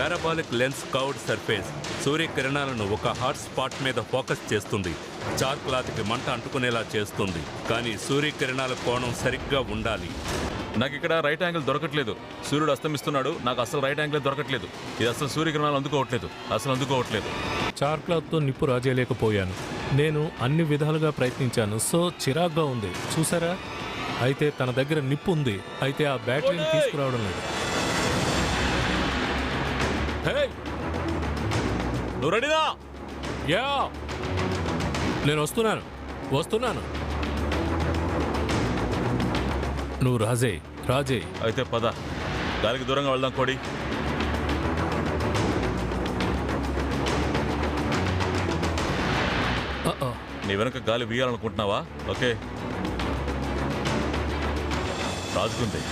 Parabolic lens curved surface సూర్యకిరణాలను ఒక hot spot మీద focus చేస్తుంది. చార్ క్లాత్కి మంట అంటుకునేలా చేస్తుంది. కానీ సూర్యకిరణాల కోణం సరిగ్గా ఉండాలి. నాకు ఇక్కడ రైట్ యాంగిల్ దొరకట్లేదు. సూర్యుడు అస్తమిస్తున్నాడు, నాకు అసలు రైట్ యాంగిల్ దొరకట్లేదు. ఇది అసలు సూర్యకిరణాలు అందుకోవట్లేదు. చార్ క్లాత్తో నిప్పు రాజేయలేకపోయాను. నేను అన్ని విధాలుగా ప్రయత్నించాను. సో చిరాగ్గా ఉంది. చూసారా? అయితే తన దగ్గర నిప్పు ఉంది. అయితే ఆ బ్యాటరీని తీసుకురావడం లేదు. నువ్వు రెడీనా? యా, నేను వస్తున్నాను. నువ్వు రాజే. అయితే పద, గాలికి దూరంగా వెళ్దాం కోడి. నీ వెనక గాలి వీయాలనుకుంటున్నావా? ఓకే, రాజుకుంది.